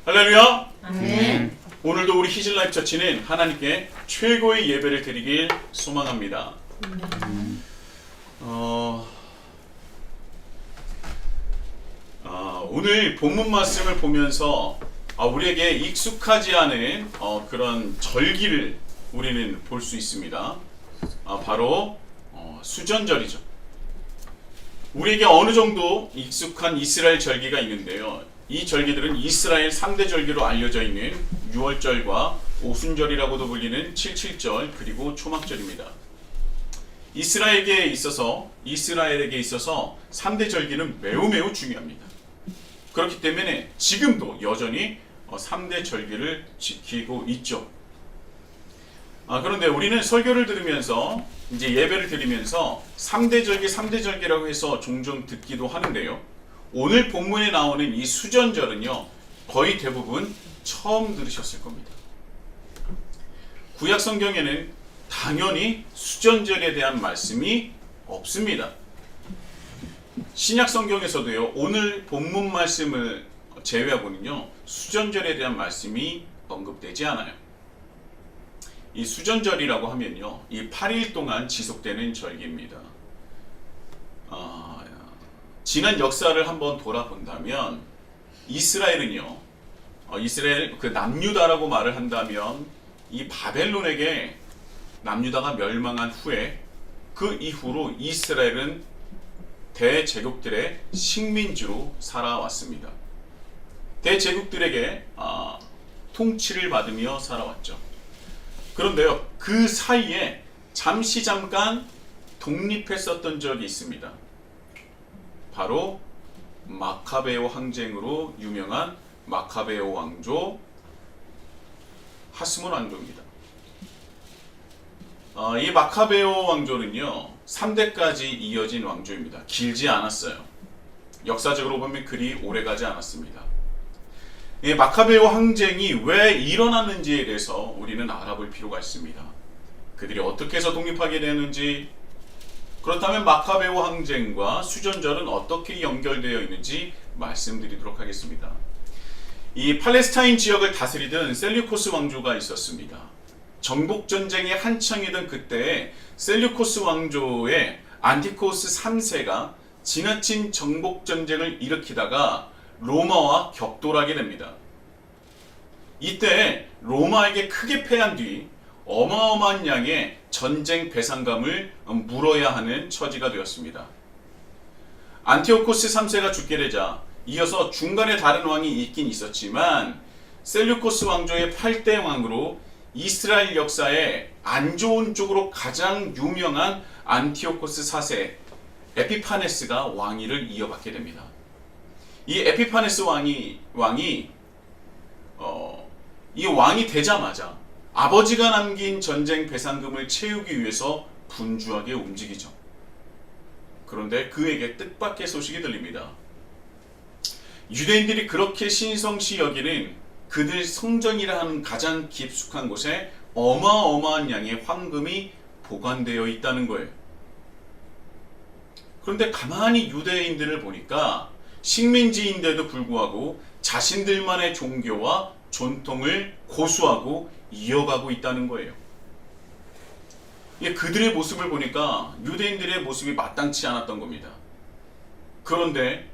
할렐루야! 아멘. 오늘도 우리 히즐라이프 처치는 하나님께 최고의 예배를 드리길 소망합니다. 오늘 본문 말씀을 보면서 우리에게 익숙하지 않은 그런 절기를 우리는 볼 수 있습니다. 바로 수전절이죠. 우리에게 어느 정도 익숙한 이스라엘 절기가 있는데요. 이 절기들은 이스라엘 3대 절기로 알려져 있는 유월절과 오순절이라고도 불리는 칠칠절 그리고 초막절입니다. 이스라엘에게 있어서 3대 절기는 매우 중요합니다. 그렇기 때문에 지금도 여전히 3대 절기를 지키고 있죠. 그런데 우리는 설교를 들으면서 이제 예배를 드리면서 3대 절기라고 해서 종종 듣기도 하는데요. 오늘 본문에 나오는 이 수전절은요, 거의 대부분 처음 들으셨을 겁니다. 구약 성경에는 당연히 수전절에 대한 말씀이 없습니다. 신약 성경에서도요, 오늘 본문 말씀을 제외하고는요, 수전절에 대한 말씀이 언급되지 않아요. 이 수전절이라고 하면요, 이 8일 동안 지속되는 절기입니다. 지난 역사를 한번 돌아본다면 이스라엘은요, 이스라엘 그 남유다라고 말을 한다면 이 바벨론에게 남유다가 멸망한 후에 그 이후로 이스라엘은 대제국들의 식민지로 살아왔습니다. 대제국들에게 통치를 받으며 살아왔죠. 그런데요, 그 사이에 잠깐 독립했었던 적이 있습니다. 바로 마카베오 항쟁으로 유명한 마카베오 왕조 하스몬 왕조입니다. 이 마카베오 왕조는요, 3대까지 이어진 왕조입니다. 길지 않았어요. 역사적으로 보면 그리 오래가지 않았습니다. 이 마카베오 항쟁이 왜 일어났는지에 대해서 우리는 알아볼 필요가 있습니다. 그들이 어떻게 해서 독립하게 되는지, 그렇다면 마카베오 항쟁과 수전절은 어떻게 연결되어 있는지 말씀드리도록 하겠습니다. 이 팔레스타인 지역을 다스리던 셀류코스 왕조가 있었습니다. 정복전쟁이 한창이던 그때 셀류코스 왕조의 안티코스 3세가 지나친 정복전쟁을 일으키다가 로마와 격돌하게 됩니다. 이때 로마에게 크게 패한 뒤 어마어마한 양의 전쟁 배상금을 물어야 하는 처지가 되었습니다. 안티오코스 3세가 죽게 되자 이어서 중간에 다른 왕이 있긴 있었지만 셀류코스 왕조의 8대 왕으로 이스라엘 역사에 안 좋은 쪽으로 가장 유명한 안티오코스 4세 에피파네스가 왕위를 이어받게 됩니다. 이 에피파네스 왕이 되자마자 아버지가 남긴 전쟁 배상금을 채우기 위해서 분주하게 움직이죠. 그런데 그에게 뜻밖의 소식이 들립니다. 유대인들이 그렇게 신성시 여기는 그들 성전이라 하는 가장 깊숙한 곳에 어마어마한 양의 황금이 보관되어 있다는 거예요. 그런데 가만히 유대인들을 보니까 식민지인데도 불구하고 자신들만의 종교와 전통을 고수하고 이어가고 있다는 거예요. 그들의 모습을 보니까 유대인들의 모습이 마땅치 않았던 겁니다. 그런데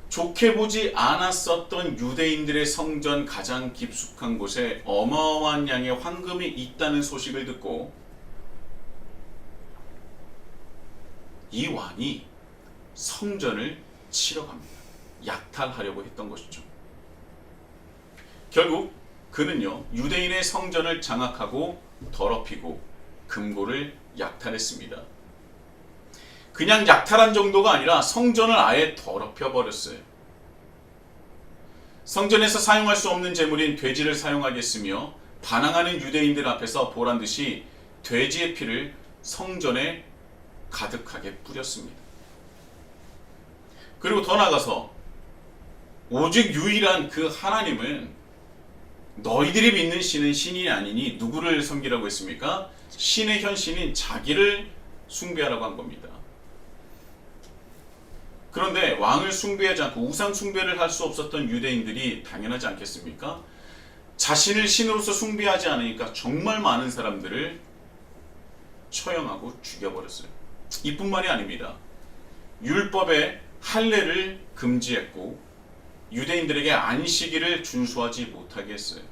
좋게 보지 않았었던 유대인들의 성전 가장 깊숙한 곳에 어마어마한 양의 황금이 있다는 소식을 듣고 이 왕이 성전을 치러 갑니다. 약탈하려고 했던 것이죠. 결국 그는요, 유대인의 성전을 장악하고 더럽히고 금고를 약탈했습니다. 그냥 약탈한 정도가 아니라 성전을 아예 더럽혀 버렸어요. 성전에서 사용할 수 없는 제물인 돼지를 사용하겠으며 반항하는 유대인들 앞에서 보란듯이 돼지의 피를 성전에 가득하게 뿌렸습니다. 그리고 더 나아가서 오직 유일한 그 하나님은 너희들이 믿는 신은 신이 아니니 누구를 섬기라고 했습니까? 신의 현신인 자기를 숭배하라고 한 겁니다. 그런데 왕을 숭배하지 않고 우상 숭배를 할 수 없었던 유대인들이 당연하지 않겠습니까? 자신을 신으로서 숭배하지 않으니까 정말 많은 사람들을 처형하고 죽여버렸어요. 이뿐만이 아닙니다. 율법에 할례를 금지했고 유대인들에게 안식일을 준수하지 못하게 했어요.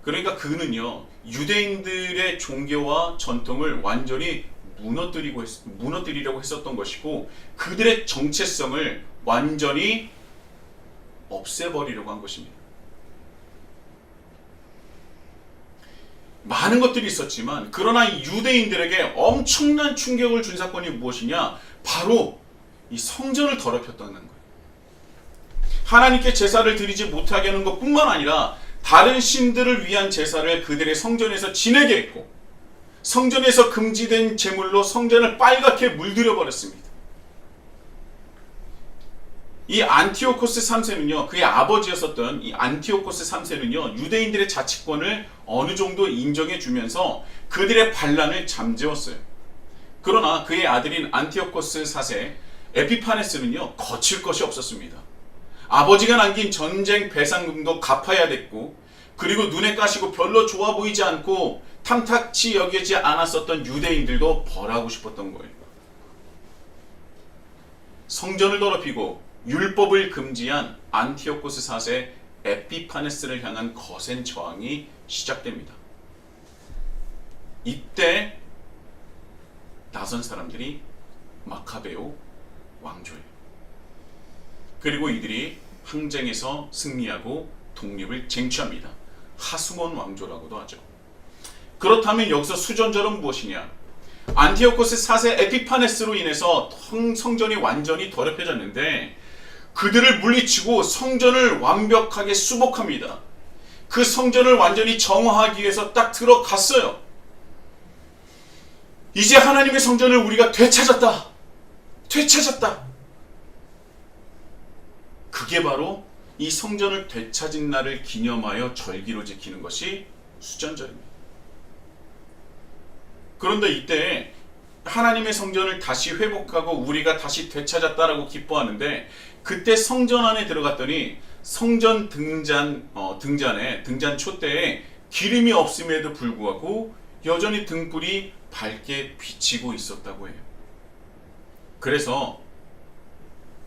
그러니까 그는요, 유대인들의 종교와 전통을 완전히 무너뜨리려고 했었던 것이고 그들의 정체성을 완전히 없애버리려고 한 것입니다. 많은 것들이 있었지만 그러나 유대인들에게 엄청난 충격을 준 사건이 무엇이냐? 바로 이 성전을 더럽혔다는 거예요. 하나님께 제사를 드리지 못하게 하는 것뿐만 아니라 다른 신들을 위한 제사를 그들의 성전에서 지내게 했고 성전에서 금지된 제물로 성전을 빨갛게 물들여 버렸습니다. 이 안티오코스 3세는요, 그의 아버지였었던 이 안티오코스 3세는요, 유대인들의 자치권을 어느 정도 인정해 주면서 그들의 반란을 잠재웠어요. 그러나 그의 아들인 안티오코스 4세 에피파네스는요, 거칠 것이 없었습니다. 아버지가 남긴 전쟁 배상금도 갚아야 됐고, 그리고 눈에 까시고 별로 좋아 보이지 않고 탐탁치 여기지 않았었던 유대인들도 벌하고 싶었던 거예요. 성전을 더럽히고 율법을 금지한 안티오코스 4세 에피파네스를 향한 거센 저항이 시작됩니다. 이때 나선 사람들이 마카베오 왕조예요. 그리고 이들이 항쟁에서 승리하고 독립을 쟁취합니다. 하수몬 왕조라고도 하죠. 그렇다면 여기서 수전절은 무엇이냐? 안티오코스 4세 에피파네스로 인해서 성전이 완전히 더럽혀졌는데 그들을 물리치고 성전을 완벽하게 수복합니다. 그 성전을 완전히 정화하기 위해서 딱 들어갔어요. 이제 하나님의 성전을 우리가 되찾았다. 되찾았다. 그게 바로 이 성전을 되찾은 날을 기념하여 절기로 지키는 것이 수전절입니다. 그런데 이때 하나님의 성전을 다시 회복하고 우리가 다시 되찾았다라고 기뻐하는데 그때 성전 안에 들어갔더니 성전 등잔 촛대에 기름이 없음에도 불구하고 여전히 등불이 밝게 비치고 있었다고 해요. 그래서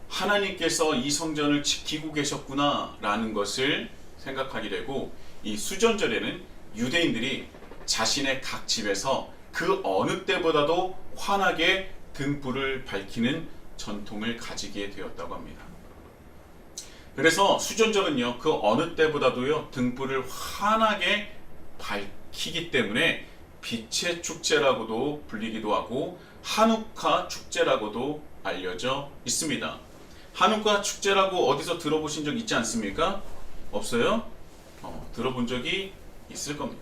하나님께서 이 성전을 지키고 계셨구나라는 것을 생각하게 되고 이 수전절에는 유대인들이 자신의 각 집에서 그 어느 때보다도 환하게 등불을 밝히는 전통을 가지게 되었다고 합니다. 그래서 수전절은요, 그 어느 때보다도요, 등불을 환하게 밝히기 때문에 빛의 축제라고도 불리기도 하고 하누카 축제라고도 알려져 있습니다. 하누카 축제라고 어디서 들어보신 적 있지 않습니까? 없어요? 들어본 적이 있을 겁니다.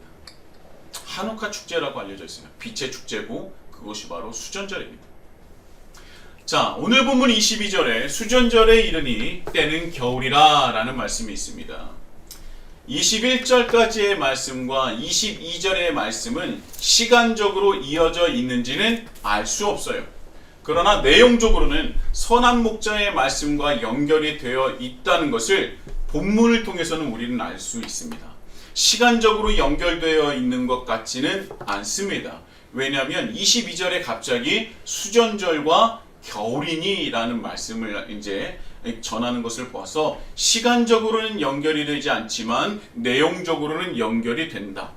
하누카 축제라고 알려져 있어요. 빛의 축제고 그것이 바로 수전절입니다. 자, 오늘 본문 22절에 수전절에 이르니 때는 겨울이라 라는 말씀이 있습니다. 21절까지의 말씀과 22절의 말씀은 시간적으로 이어져 있는지는 알 수 없어요. 그러나 내용적으로는 선한 목자의 말씀과 연결이 되어 있다는 것을 본문을 통해서는 우리는 알 수 있습니다. 시간적으로 연결되어 있는 것 같지는 않습니다. 왜냐하면 22절에 갑자기 수전절과 겨울이니 라는 말씀을 이제 전하는 것을 보아서 시간적으로는 연결이 되지 않지만 내용적으로는 연결이 된다.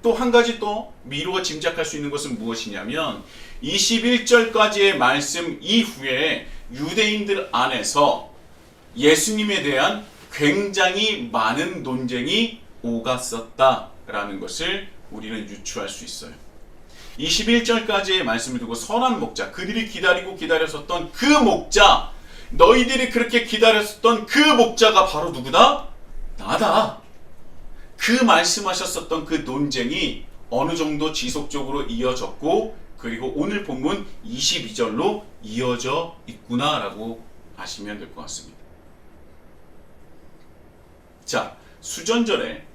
또 한 가지 또 미루어 짐작할 수 있는 것은 무엇이냐면 21절까지의 말씀 이후에 유대인들 안에서 예수님에 대한 굉장히 많은 논쟁이 오갔었다라는 것을 우리는 유추할 수 있어요. 21절까지의 말씀을 두고 선한 목자, 그들이 기다렸었던 그 목자, 너희들이 그렇게 기다렸었던 그 목자가 바로 누구다? 나다. 그 말씀하셨었던 그 논쟁이 어느 정도 지속적으로 이어졌고 그리고 오늘 본문 22절로 이어져 있구나라고 아시면 될 것 같습니다. 자, 수전절에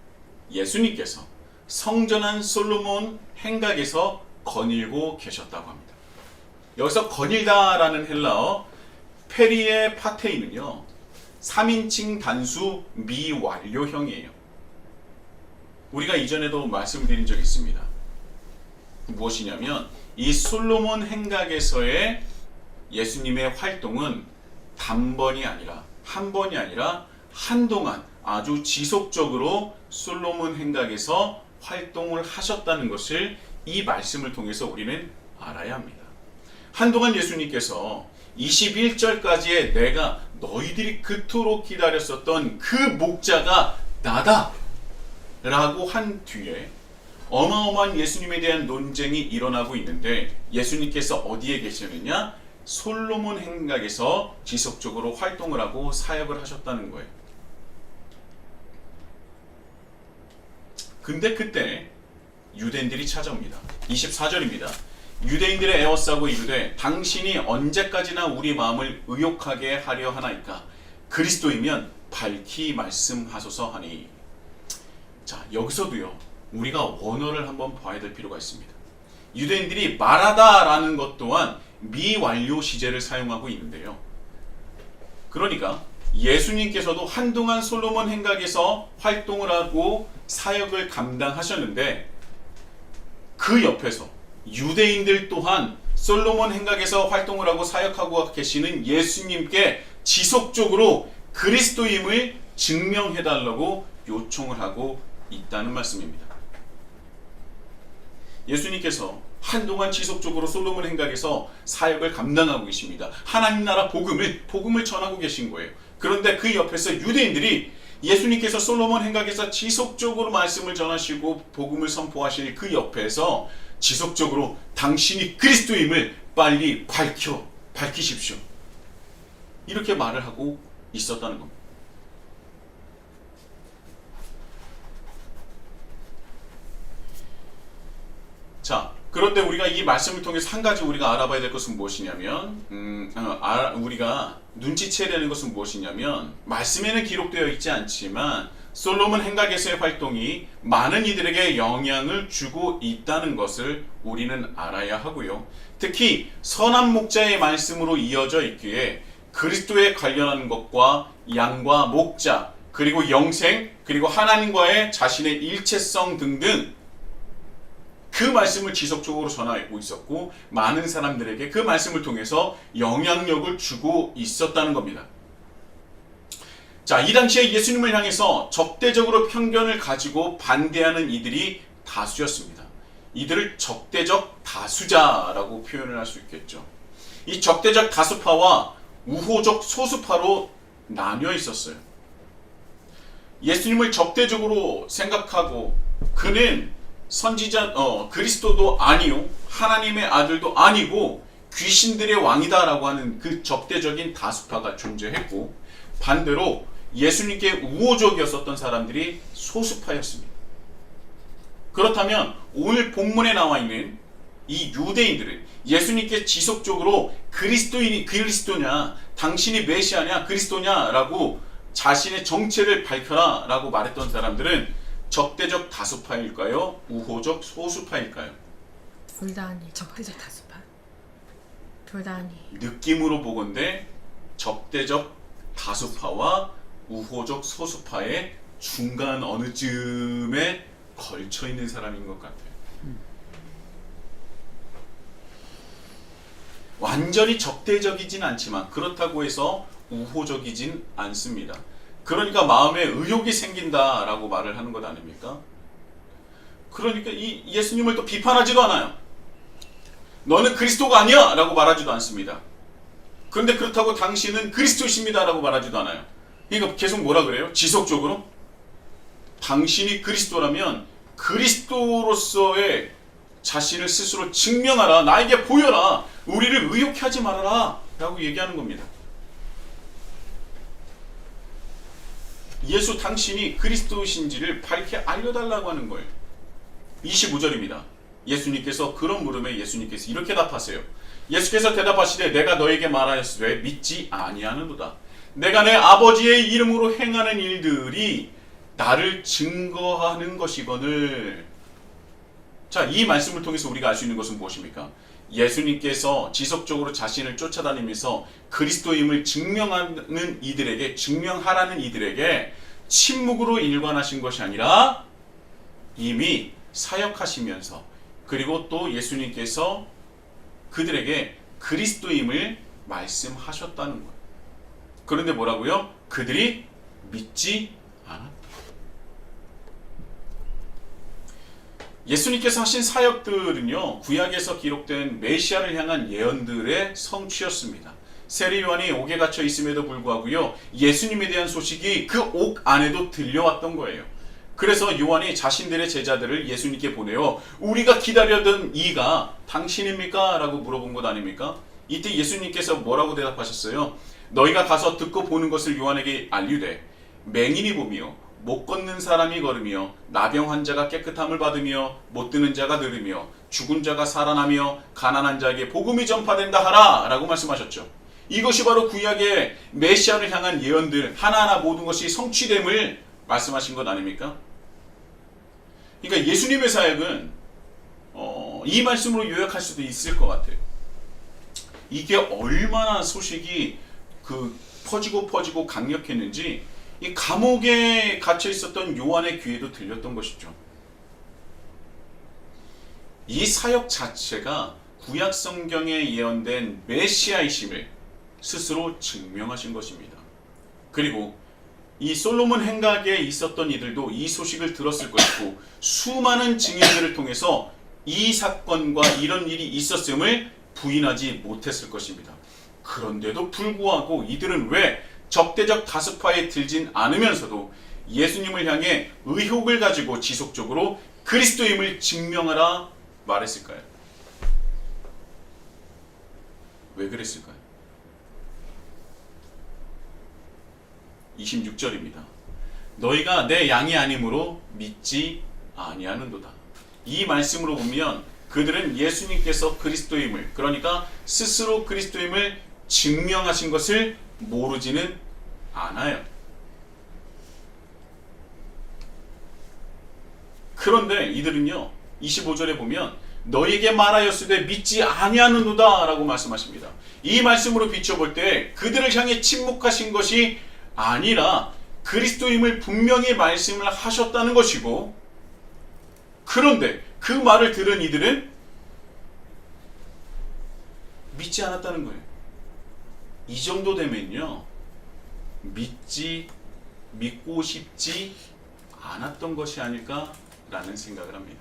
예수님께서 성전한 솔로몬 행각에서 거닐고 계셨다고 합니다. 여기서 거닐다라는 헬라어 페리의 파테인은요 3인칭 단수 미완료형이에요. 우리가 이전에도 말씀드린 적이 있습니다. 무엇이냐면 이 솔로몬 행각에서의 예수님의 활동은 단번이 아니라 한 번이 아니라 한동안 아주 지속적으로 솔로몬 행각에서 활동을 하셨다는 것을 이 말씀을 통해서 우리는 알아야 합니다. 한동안 예수님께서 21절까지의 내가 너희들이 그토록 기다렸었던 그 목자가 나다 라고 한 뒤에 어마어마한 예수님에 대한 논쟁이 일어나고 있는데 예수님께서 어디에 계시느냐? 솔로몬 행각에서 지속적으로 활동을 하고 사역을 하셨다는 거예요. 근데 그때 유대인들이 찾아옵니다. 24절입니다. 유대인들의 에워싸고 이르되 당신이 언제까지나 우리 마음을 의욕하게 하려 하나이까? 그리스도이면 밝히 말씀하소서 하니. 자, 여기서도요 우리가 원어를 한번 봐야 될 필요가 있습니다. 유대인들이 말하다 라는 것 또한 미완료 시제를 사용하고 있는데요. 그러니까 예수님께서도 한동안 솔로몬 행각에서 활동을 하고 사역을 감당하셨는데 그 옆에서 유대인들 또한 솔로몬 행각에서 활동을 하고 사역하고 계시는 예수님께 지속적으로 그리스도임을 증명해달라고 요청을 하고 있다는 말씀입니다. 예수님께서 한동안 지속적으로 솔로몬 행각에서 사역을 감당하고 계십니다. 하나님 나라 복음을 전하고 계신 거예요. 그런데 그 옆에서 유대인들이 예수님께서 솔로몬 행각에서 지속적으로 말씀을 전하시고 복음을 선포하실 그 옆에서 지속적으로 당신이 그리스도임을 빨리 밝히십시오. 이렇게 말을 하고 있었다는 겁니다. 자, 그런데 우리가 이 말씀을 통해서 한 가지 우리가 알아봐야 될 것은 무엇이냐면 우리가 눈치채야 되는 것은 무엇이냐면 말씀에는 기록되어 있지 않지만 솔로몬 행각에서의 활동이 많은 이들에게 영향을 주고 있다는 것을 우리는 알아야 하고요. 특히 선한 목자의 말씀으로 이어져 있기에 그리스도에 관련한 것과 양과 목자 그리고 영생 그리고 하나님과의 자신의 일체성 등등 그 말씀을 지속적으로 전하고 있었고 많은 사람들에게 그 말씀을 통해서 영향력을 주고 있었다는 겁니다. 자, 이 당시에 예수님을 향해서 적대적으로 편견을 가지고 반대하는 이들이 다수였습니다. 이들을 적대적 다수자라고 표현을 할 수 있겠죠. 이 적대적 다수파와 우호적 소수파로 나뉘어 있었어요. 예수님을 적대적으로 생각하고 그는 선지자 그리스도도 아니요 하나님의 아들도 아니고 귀신들의 왕이다라고 하는 그 적대적인 다수파가 존재했고 반대로 예수님께 우호적이었었던 사람들이 소수파였습니다. 그렇다면 오늘 본문에 나와 있는 이 유대인들은 예수님께 지속적으로 그리스도냐 당신이 메시아냐 그리스도냐라고 자신의 정체를 밝혀라 라고 말했던 사람들은 적대적 다수파일까요? 우호적 소수파일까요? 둘 다 아니. 적대적 다수파. 둘 다 아니. 느낌으로 보건대 적대적 다수파와 우호적 소수파의 중간 어느 쯤에 걸쳐 있는 사람인 것 같아요. 완전히 적대적이진 않지만 그렇다고 해서 우호적이진 않습니다. 그러니까 마음에 의욕이 생긴다라고 말을 하는 것 아닙니까? 그러니까 이 예수님을 또 비판하지도 않아요. 너는 그리스도가 아니야 라고 말하지도 않습니다. 그런데 그렇다고 당신은 그리스도십니다 라고 말하지도 않아요. 그러니까 계속 뭐라 그래요? 지속적으로 당신이 그리스도라면 그리스도로서의 자신을 스스로 증명하라. 나에게 보여라. 우리를 의욕해 하지 말아라 라고 얘기하는 겁니다. 예수 당신이 그리스도이신지를 밝게 알려달라고 하는 거예요. 25절입니다. 예수님께서 그런 물음에 예수님께서 이렇게 답하세요. 예수께서 대답하시되 내가 너에게 말하였으되 믿지 아니하는도다. 내가 내 아버지의 이름으로 행하는 일들이 나를 증거하는 것이거늘. 자, 이 말씀을 통해서 우리가 알 수 있는 것은 무엇입니까? 예수님께서 지속적으로 자신을 쫓아다니면서 그리스도임을 증명하라는 이들에게 침묵으로 일관하신 것이 아니라 이미 사역하시면서, 그리고 또 예수님께서 그들에게 그리스도임을 말씀하셨다는 거예요. 그런데 뭐라고요? 그들이 믿지 않았다. 예수님께서 하신 사역들은요, 구약에서 기록된 메시아를 향한 예언들의 성취였습니다. 세례 요한이 옥에 갇혀 있음에도 불구하고요, 예수님에 대한 소식이 그 옥 안에도 들려왔던 거예요. 그래서 요한이 자신들의 제자들을 예수님께 보내어 우리가 기다려던 이가 당신입니까? 라고 물어본 것 아닙니까? 이때 예수님께서 뭐라고 대답하셨어요? 너희가 가서 듣고 보는 것을 요한에게 알리되 맹인이 보며 못 걷는 사람이 걸으며 나병 환자가 깨끗함을 받으며 못 드는 자가 들으며 죽은 자가 살아나며 가난한 자에게 복음이 전파된다 하라 라고 말씀하셨죠. 이것이 바로 구약의 메시아를 향한 예언들 하나하나 모든 것이 성취됨을 말씀하신 것 아닙니까? 그러니까 예수님의 사역은 이 말씀으로 요약할 수도 있을 것 같아요. 이게 얼마나 소식이 퍼지고 강력했는지 이 감옥에 갇혀 있었던 요한의 귀에도 들렸던 것이죠. 이 사역 자체가 구약 성경에 예언된 메시아이심을 스스로 증명하신 것입니다. 그리고 이 솔로몬 행각에 있었던 이들도 이 소식을 들었을 것이고 수많은 증인들을 통해서 이 사건과 이런 일이 있었음을 부인하지 못했을 것입니다. 그런데도 불구하고 이들은 왜 적대적 다스파에 들진 않으면서도 예수님을 향해 의혹을 가지고 지속적으로 그리스도임을 증명하라 말했을까요? 왜 그랬을까요? 26절입니다. 너희가 내 양이 아니므로 믿지 아니하는도다. 이 말씀으로 보면 그들은 예수님께서 그리스도임을, 그러니까 스스로 그리스도임을 증명하신 것을 모르지는 않아요. 그런데 이들은요, 25절에 보면 너희에게 말하였으되 믿지 아니하는도다 라고 말씀하십니다. 이 말씀으로 비춰볼 때 그들을 향해 침묵하신 것이 아니라 그리스도임을 분명히 말씀을 하셨다는 것이고, 그런데 그 말을 들은 이들은 믿지 않았다는 거예요. 이 정도 되면요, 믿고 싶지 않았던 것이 아닐까라는 생각을 합니다.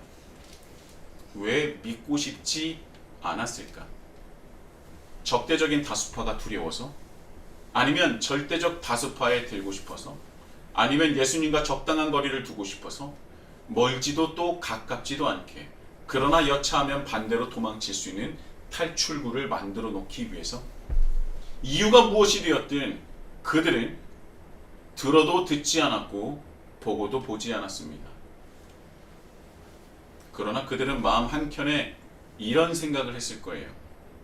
왜 믿고 싶지 않았을까? 적대적인 다수파가 두려워서? 아니면 절대적 다수파에 들고 싶어서? 아니면 예수님과 적당한 거리를 두고 싶어서? 멀지도 또 가깝지도 않게, 그러나 여차하면 반대로 도망칠 수 있는 탈출구를 만들어 놓기 위해서? 이유가 무엇이 되었든 그들은 들어도 듣지 않았고 보고도 보지 않았습니다. 그러나 그들은 마음 한켠에 이런 생각을 했을 거예요.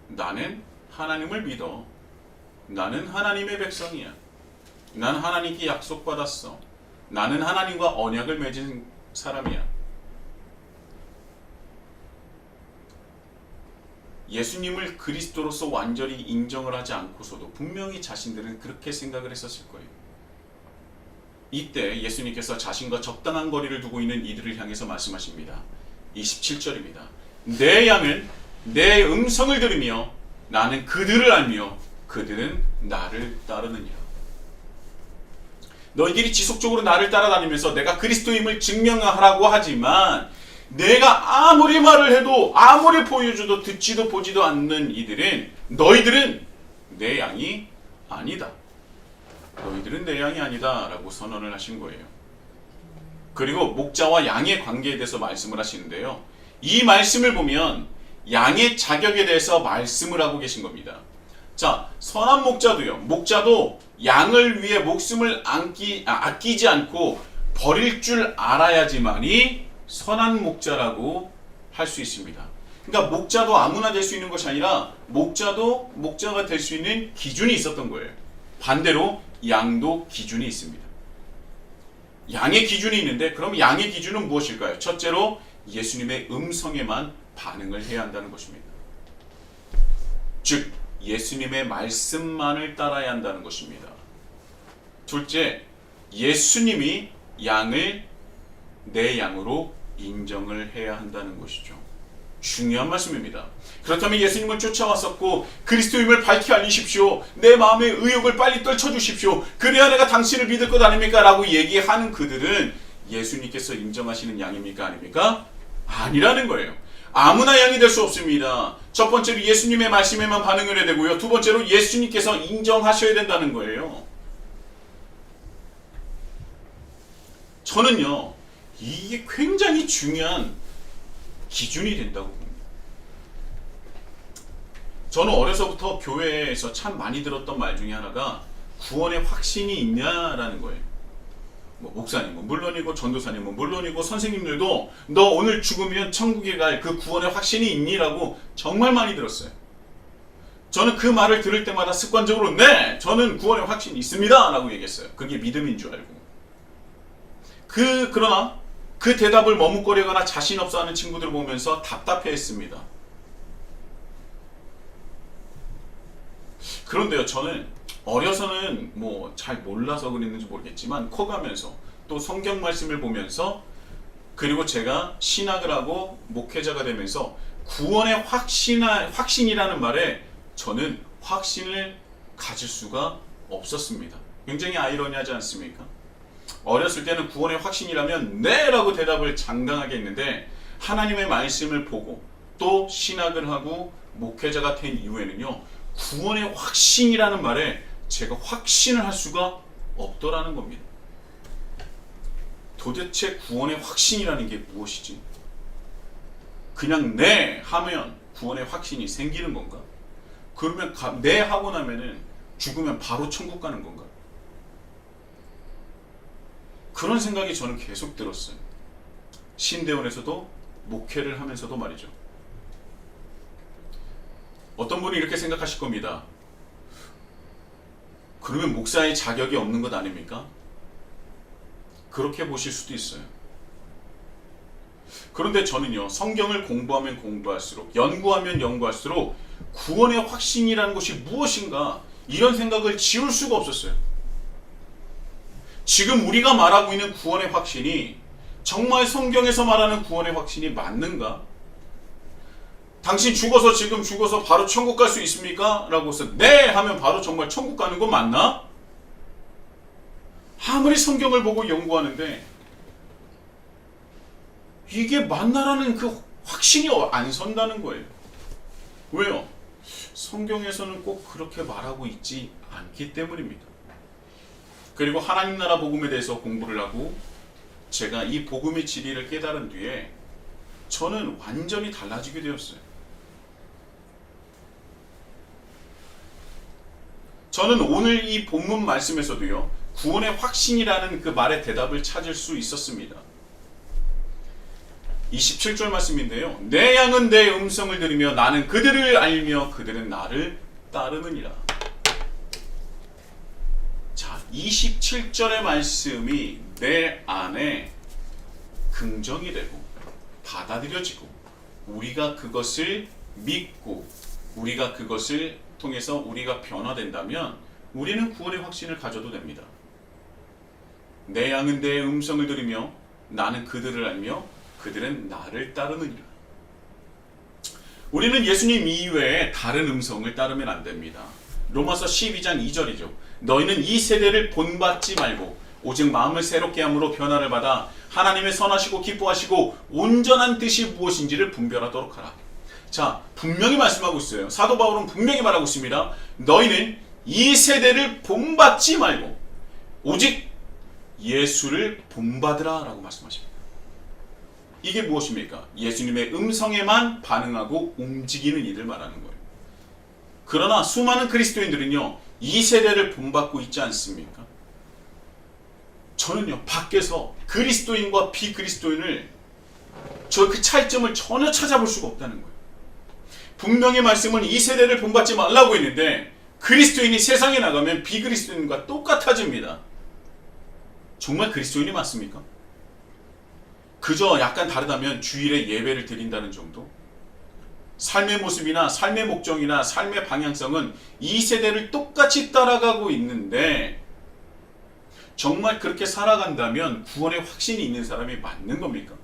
나는 하나님을 믿어. 나는 하나님의 백성이야. 난 하나님께 약속받았어. 나는 하나님과 언약을 맺은 사람이야. 예수님을 그리스도로서 완전히 인정을 하지 않고서도 분명히 자신들은 그렇게 생각을 했었을 거예요. 이때 예수님께서 자신과 적당한 거리를 두고 있는 이들을 향해서 말씀하십니다. 27절입니다. 내 양은 내 음성을 들으며 나는 그들을 알며 그들은 나를 따르느니라. 너희들이 지속적으로 나를 따라다니면서 내가 그리스도임을 증명하라고 하지만 내가 아무리 말을 해도 아무리 보여줘도 듣지도 보지도 않는 이들은, 너희들은 내 양이 아니다. 너희들은 내 양이 아니다 라고 선언을 하신 거예요. 그리고 목자와 양의 관계에 대해서 말씀을 하시는데요, 이 말씀을 보면 양의 자격에 대해서 말씀을 하고 계신 겁니다. 자, 선한 목자도요, 목자도 양을 위해 목숨을 아끼지 않고 버릴 줄 알아야지만이 선한 목자라고 할 수 있습니다. 그러니까 목자도 아무나 될 수 있는 것이 아니라 목자도 목자가 될 수 있는 기준이 있었던 거예요. 반대로 양도 기준이 있습니다. 양의 기준이 있는데 그럼 양의 기준은 무엇일까요? 첫째로 예수님의 음성에만 반응을 해야 한다는 것입니다. 즉 예수님의 말씀만을 따라야 한다는 것입니다. 둘째, 예수님이 양을 내 양으로 인정을 해야 한다는 것이죠. 중요한 말씀입니다. 그렇다면 예수님을 쫓아왔었고 그리스도임을 밝히 알리십시오. 내 마음의 의욕을 빨리 떨쳐주십시오. 그래야 내가 당신을 믿을 것 아닙니까? 라고 얘기하는 그들은 예수님께서 인정하시는 양입니까? 아닙니까? 아니라는 거예요. 아무나 양이 될 수 없습니다. 첫 번째로 예수님의 말씀에만 반응을 해야 되고요. 두 번째로 예수님께서 인정하셔야 된다는 거예요. 저는요, 이게 굉장히 중요한 기준이 된다고 봅니다. 저는 어려서부터 교회에서 참 많이 들었던 말 중에 하나가 구원의 확신이 있냐라는 거예요. 뭐 목사님은 물론이고 전도사님은 물론이고 선생님들도 너 오늘 죽으면 천국에 갈 그 구원의 확신이 있니라고 정말 많이 들었어요. 저는 그 말을 들을 때마다 습관적으로 네! 저는 구원의 확신이 있습니다! 라고 얘기했어요. 그게 믿음인 줄 알고. 그러나 그 대답을 머뭇거리거나 자신 없어 하는 친구들을 보면서 답답해 했습니다. 그런데요, 저는 어려서는 뭐 잘 몰라서 그랬는지 모르겠지만 커가면서 또 성경 말씀을 보면서 그리고 제가 신학을 하고 목회자가 되면서 구원의 확신이라는 말에 저는 확신을 가질 수가 없었습니다. 굉장히 아이러니하지 않습니까? 어렸을 때는 구원의 확신이라면 네! 라고 대답을 장당하게 했는데 하나님의 말씀을 보고 또 신학을 하고 목회자가 된 이후에는요, 구원의 확신이라는 말에 제가 확신을 할 수가 없더라는 겁니다. 도대체 구원의 확신이라는 게 무엇이지? 그냥 네 하면 구원의 확신이 생기는 건가? 그러면 네 하고 나면은 죽으면 바로 천국 가는 건가? 그런 생각이 저는 계속 들었어요. 신대원에서도 목회를 하면서도 말이죠. 어떤 분이 이렇게 생각하실 겁니다. 그러면 목사의 자격이 없는 것 아닙니까? 그렇게 보실 수도 있어요. 그런데 저는요, 성경을 공부하면 공부할수록, 연구하면 연구할수록 구원의 확신이라는 것이 무엇인가 이런 생각을 지울 수가 없었어요. 지금 우리가 말하고 있는 구원의 확신이 정말 성경에서 말하는 구원의 확신이 맞는가? 당신 지금 죽어서 바로 천국 갈 수 있습니까? 라고 해서 네! 하면 바로 정말 천국 가는 거 맞나? 아무리 성경을 보고 연구하는데 이게 맞나라는 그 확신이 안 선다는 거예요. 왜요? 성경에서는 꼭 그렇게 말하고 있지 않기 때문입니다. 그리고 하나님 나라 복음에 대해서 공부를 하고 제가 이 복음의 진리를 깨달은 뒤에 저는 완전히 달라지게 되었어요. 저는 오늘 이 본문 말씀에서도요, 구원의 확신이라는 그 말의 대답을 찾을 수 있었습니다. 27절 말씀인데요. 내 양은 내 음성을 들으며 나는 그들을 알며 그들은 나를 따르느니라. 자, 27절의 말씀이 내 안에 긍정이 되고 받아들여지고 우리가 그것을 믿고 우리가 그것을 통해서 우리가 변화된다면 우리는 구원의 확신을 가져도 됩니다. 내 양은 내 음성을 들으며 나는 그들을 알며 그들은 나를 따르느니라. 우리는 예수님 이외에 다른 음성을 따르면 안 됩니다. 로마서 12장 2절이죠. 너희는 이 세대를 본받지 말고 오직 마음을 새롭게 함으로 변화를 받아 하나님의 선하시고 기뻐하시고 온전한 뜻이 무엇인지를 분별하도록 하라. 자, 분명히 말씀하고 있어요. 사도 바울은 분명히 말하고 있습니다. 너희는 이 세대를 본받지 말고 오직 예수를 본받으라 라고 말씀하십니다. 이게 무엇입니까? 예수님의 음성에만 반응하고 움직이는 이들 말하는 거예요. 그러나 수많은 그리스도인들은요, 이 세대를 본받고 있지 않습니까? 저는요, 밖에서 그리스도인과 비그리스도인을 그 차이점을 전혀 찾아볼 수가 없다는 거예요. 분명히 말씀은 이 세대를 본받지 말라고 했는데 그리스도인이 세상에 나가면 비그리스도인과 똑같아집니다. 정말 그리스도인이 맞습니까? 그저 약간 다르다면 주일에 예배를 드린다는 정도? 삶의 모습이나 삶의 목적이나 삶의 방향성은 이 세대를 똑같이 따라가고 있는데 정말 그렇게 살아간다면 구원의 확신이 있는 사람이 맞는 겁니까?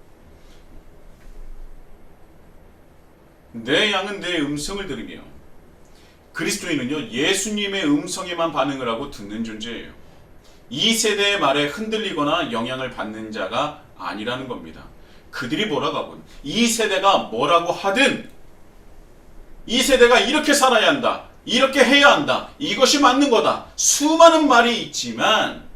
내 양은 내 음성을 들으며 그리스도인은요 예수님의 음성에만 반응을 하고 듣는 존재예요. 이 세대의 말에 흔들리거나 영향을 받는 자가 아니라는 겁니다. 그들이 뭐라고 하건 이 세대가 뭐라고 하든 이 세대가 이렇게 살아야 한다, 이렇게 해야 한다, 이것이 맞는 거다, 수많은 말이 있지만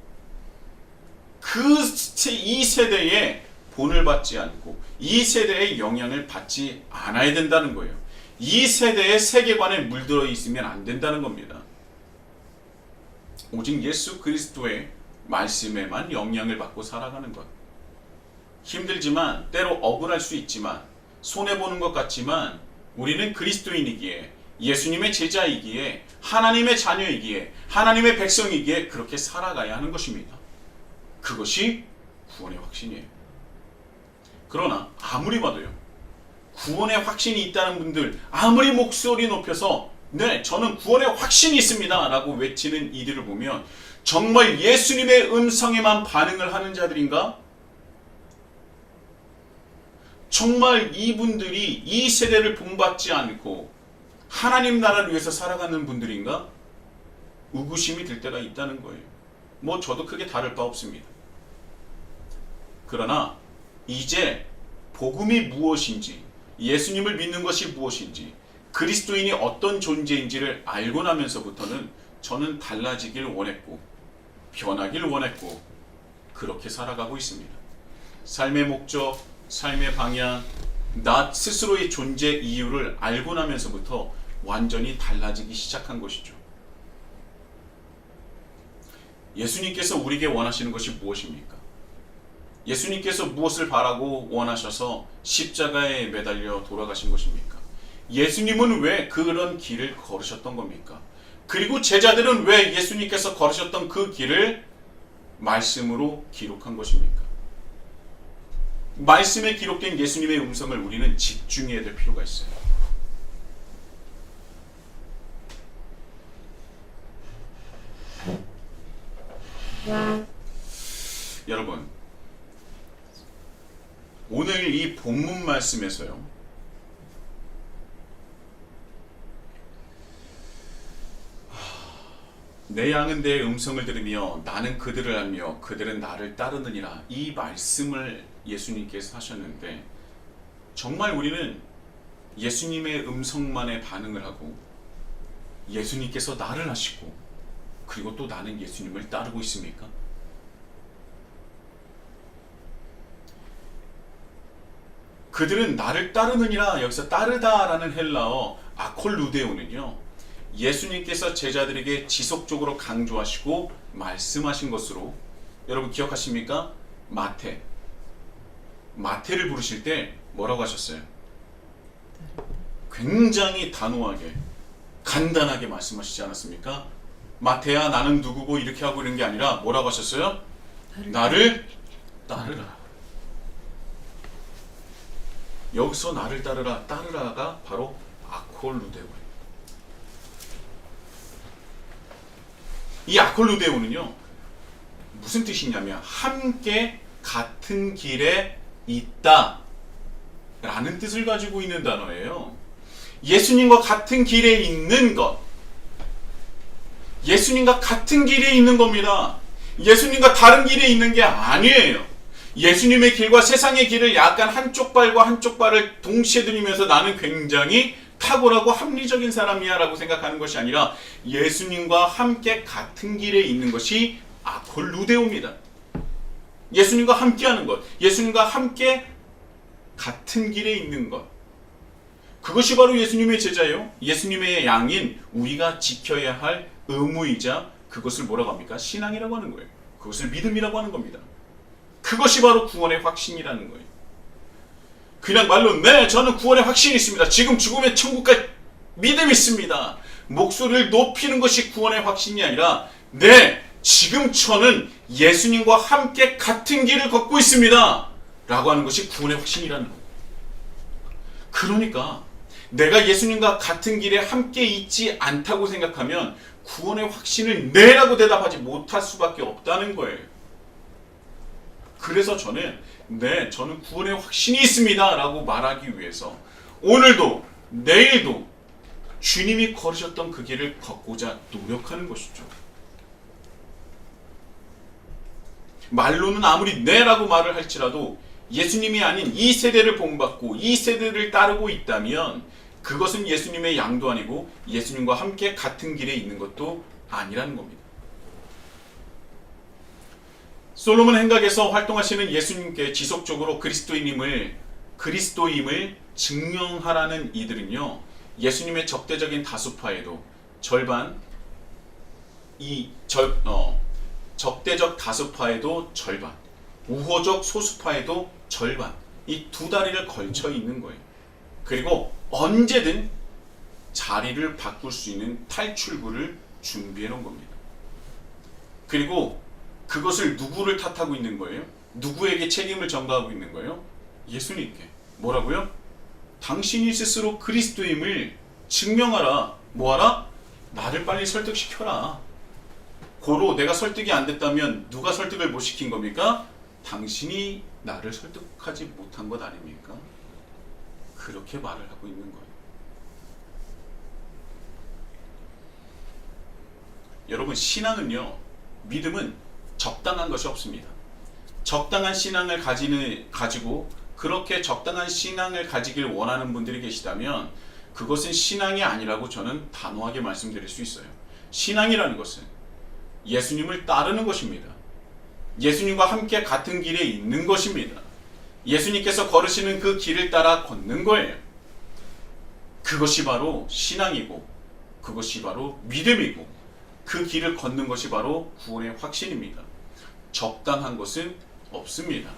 이 세대에 본을 받지 않고 이 세대의 영향을 받지 않아야 된다는 거예요. 이 세대의 세계관에 물들어 있으면 안 된다는 겁니다. 오직 예수 그리스도의 말씀에만 영향을 받고 살아가는 것. 힘들지만 때로 억울할 수 있지만 손해보는 것 같지만 우리는 그리스도인이기에 예수님의 제자이기에 하나님의 자녀이기에 하나님의 백성이기에 그렇게 살아가야 하는 것입니다. 그것이 구원의 확신이에요. 그러나 아무리 봐도요 구원의 확신이 있다는 분들 아무리 목소리 높여서 네 저는 구원의 확신이 있습니다 라고 외치는 이들을 보면 정말 예수님의 음성에만 반응을 하는 자들인가? 정말 이분들이 이 세대를 본받지 않고 하나님 나라를 위해서 살아가는 분들인가? 의구심이 들 때가 있다는 거예요. 뭐 저도 크게 다를 바 없습니다. 그러나 이제 복음이 무엇인지 예수님을 믿는 것이 무엇인지 그리스도인이 어떤 존재인지를 알고 나면서부터는 저는 달라지길 원했고 변하길 원했고 그렇게 살아가고 있습니다. 삶의 목적, 삶의 방향, 나 스스로의 존재 이유를 알고 나면서부터 완전히 달라지기 시작한 것이죠. 예수님께서 우리에게 원하시는 것이 무엇입니까? 예수님께서 무엇을 바라고 원하셔서 십자가에 매달려 돌아가신 것입니까? 예수님은 왜 그런 길을 걸으셨던 겁니까? 그리고 제자들은 왜 예수님께서 걸으셨던 그 길을 말씀으로 기록한 것입니까? 말씀에 기록된 예수님의 음성을 우리는 집중해야 될 필요가 있어요. 여러분, 오늘 이 본문 말씀에서요, 내 양은 내 음성을 들으며 나는 그들을 알며 그들은 나를 따르느니라, 이 말씀을 예수님께서 하셨는데 정말 우리는 예수님의 음성만에 반응을 하고 예수님께서 나를 하시고 그리고 또 나는 예수님을 따르고 있습니까? 그들은 나를 따르느니라, 여기서 따르다라는 헬라어 아콜루데오는요 예수님께서 제자들에게 지속적으로 강조하시고 말씀하신 것으로 여러분 기억하십니까? 마태를 부르실 때 뭐라고 하셨어요? 굉장히 단호하게 간단하게 말씀하시지 않았습니까? 마태야 나는 누구고 이렇게 하고 이런 게 아니라 뭐라고 하셨어요? 나를 따르라. 여기서 나를 따르라가 바로 아콜루데오예요. 이 아콜루데오는요 무슨 뜻이냐면 함께 같은 길에 있다 라는 뜻을 가지고 있는 단어예요. 예수님과 같은 길에 있는 것, 예수님과 같은 길에 있는 겁니다. 예수님과 다른 길에 있는 게 아니에요. 예수님의 길과 세상의 길을 약간 한쪽 발과 한쪽 발을 동시에 들이면서 나는 굉장히 탁월하고 합리적인 사람이야 라고 생각하는 것이 아니라 예수님과 함께 같은 길에 있는 것이 아콜루데오입니다. 예수님과 함께하는 것, 예수님과 함께 같은 길에 있는 것, 그것이 바로 예수님의 제자예요. 예수님의 양인 우리가 지켜야 할 의무이자 그것을 뭐라고 합니까? 신앙이라고 하는 거예요. 그것을 믿음이라고 하는 겁니다. 그것이 바로 구원의 확신이라는 거예요. 그냥 말로 네 저는 구원의 확신이 있습니다, 지금 죽으면 천국 갈 믿음이 있습니다, 목소리를 높이는 것이 구원의 확신이 아니라 네 지금 저는 예수님과 함께 같은 길을 걷고 있습니다 라고 하는 것이 구원의 확신이라는 거예요. 그러니까 내가 예수님과 같은 길에 함께 있지 않다고 생각하면 구원의 확신을 네라고 대답하지 못할 수밖에 없다는 거예요. 그래서 저는 저는 구원의 확신이 있습니다 라고 말하기 위해서 오늘도 내일도 주님이 걸으셨던 그 길을 걷고자 노력하는 것이죠. 말로는 아무리 네라고 말을 할지라도 예수님이 아닌 이 세대를 본받고 이 세대를 따르고 있다면 그것은 예수님의 양도 아니고 예수님과 함께 같은 길에 있는 것도 아니라는 겁니다. 솔로몬 행각에서 활동하시는 예수님께 지속적으로 그리스도임을 증명하라는 이들은요, 예수님의 적대적인 다수파에도 적대적 다수파에도 절반, 우호적 소수파에도 절반, 이 두 다리를 걸쳐 있는 거예요. 그리고 언제든 자리를 바꿀 수 있는 탈출구를 준비해 놓은 겁니다. 그리고 그것을 누구를 탓하고 있는 거예요? 누구에게 책임을 전가하고 있는 거예요? 예수님께. 뭐라고요? 당신이 스스로 그리스도임을 증명하라. 뭐하라? 나를 빨리 설득시켜라. 고로 내가 설득이 안 됐다면 누가 설득을 못 시킨 겁니까? 당신이 나를 설득하지 못한 것 아닙니까? 그렇게 말을 하고 있는 거예요. 여러분, 신앙은요, 믿음은 적당한 것이 없습니다. 적당한 신앙을 가지고 그렇게 적당한 신앙을 가지길 원하는 분들이 계시다면 그것은 신앙이 아니라고 저는 단호하게 말씀드릴 수 있어요. 신앙이라는 것은 예수님을 따르는 것입니다. 예수님과 함께 같은 길에 있는 것입니다. 예수님께서 걸으시는 그 길을 따라 걷는 거예요. 그것이 바로 신앙이고 그것이 바로 믿음이고 그 길을 걷는 것이 바로 구원의 확신입니다. 적당한 것은 없습니다.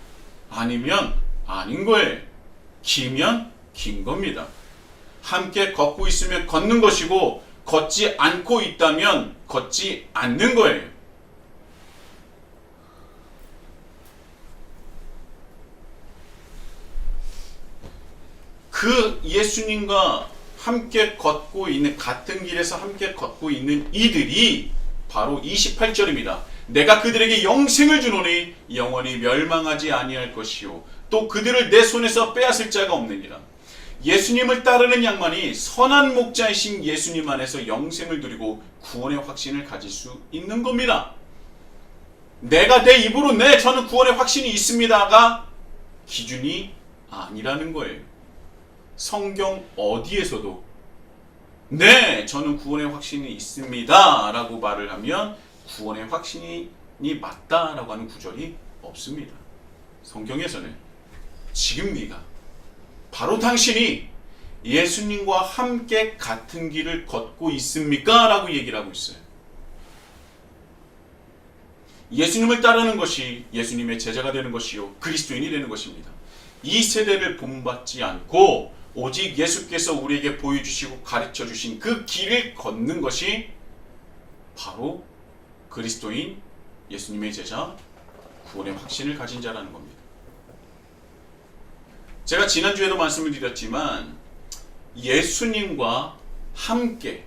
아니면 아닌 거예요. 기면 긴 겁니다. 함께 걷고 있으면 걷는 것이고 걷지 않고 있다면 걷지 않는 거예요. 그 예수님과 함께 걷고 있는, 같은 길에서 함께 걷고 있는 이들이 바로 28절입니다. 내가 그들에게 영생을 주노니 영원히 멸망하지 아니할 것이요 또 그들을 내 손에서 빼앗을 자가 없느니라. 예수님을 따르는 양만이 선한 목자이신 예수님 안에서 영생을 누리고 구원의 확신을 가질 수 있는 겁니다. 내가 내 입으로 저는 구원의 확신이 있습니다가 기준이 아니라는 거예요. 성경 어디에서도 저는 구원의 확신이 있습니다 라고 말을 하면 구원의 확신이 맞다라고 하는 구절이 없습니다. 성경에서는 지금 네가 바로 당신이 예수님과 함께 같은 길을 걷고 있습니까? 라고 얘기를 하고 있어요. 예수님을 따르는 것이 예수님의 제자가 되는 것이요 그리스도인이 되는 것입니다. 이 세대를 본받지 않고 오직 예수께서 우리에게 보여주시고 가르쳐주신 그 길을 걷는 것이 바로 그리스도인, 예수님의 제자, 구원의 확신을 가진 자라는 겁니다. 제가 지난주에도 말씀을 드렸지만 예수님과 함께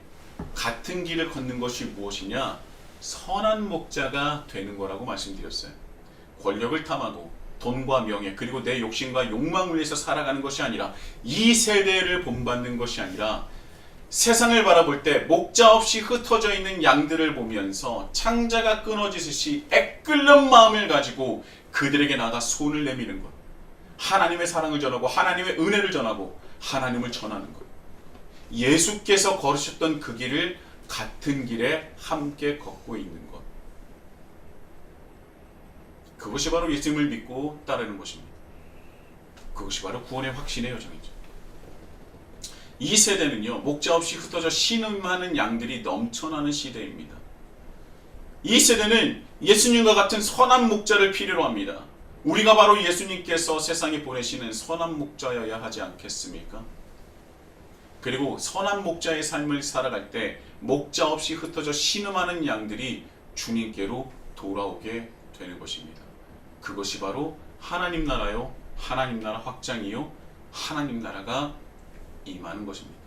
같은 길을 걷는 것이 무엇이냐? 선한 목자가 되는 거라고 말씀드렸어요. 권력을 탐하고 돈과 명예 그리고 내 욕심과 욕망을 위해서 살아가는 것이 아니라 이 세대를 본받는 것이 아니라 세상을 바라볼 때 목자 없이 흩어져 있는 양들을 보면서 창자가 끊어지듯이 애끓는 마음을 가지고 그들에게 나가 손을 내미는 것. 하나님의 사랑을 전하고 하나님의 은혜를 전하고 하나님을 전하는 것. 예수께서 걸으셨던 그 길을 같은 길에 함께 걷고 있는 것. 그것이 바로 예수님을 믿고 따르는 것입니다. 그것이 바로 구원의 확신의 여정이죠. 이 세대는요, 목자 없이 흩어져 신음하는 양들이 넘쳐나는 시대입니다. 이 세대는 예수님과 같은 선한 목자를 필요로 합니다. 우리가 바로 예수님께서 세상에 보내시는 선한 목자여야 하지 않겠습니까? 그리고 선한 목자의 삶을 살아갈 때 목자 없이 흩어져 신음하는 양들이 주님께로 돌아오게 되는 것입니다. 그것이 바로 하나님 나라요, 하나님 나라 확장이요, 하나님 나라가 임하는 것입니다.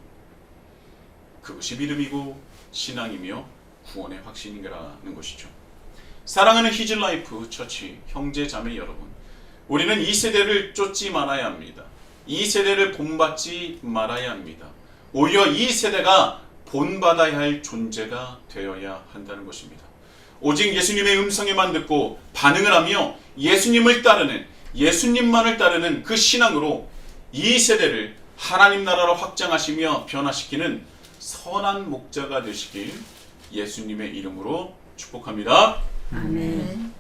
그것이 믿음이고 신앙이며 구원의 확신이라는 것이죠. 사랑하는 히즐라이프 처치 형제 자매 여러분, 우리는 이 세대를 쫓지 말아야 합니다. 이 세대를 본받지 말아야 합니다. 오히려 이 세대가 본받아야 할 존재가 되어야 한다는 것입니다. 오직 예수님의 음성에만 듣고 반응을 하며 예수님을 따르는, 예수님만을 따르는 그 신앙으로 이 세대를 하나님 나라로 확장하시며 변화시키는 선한 목자가 되시길 예수님의 이름으로 축복합니다. 아멘.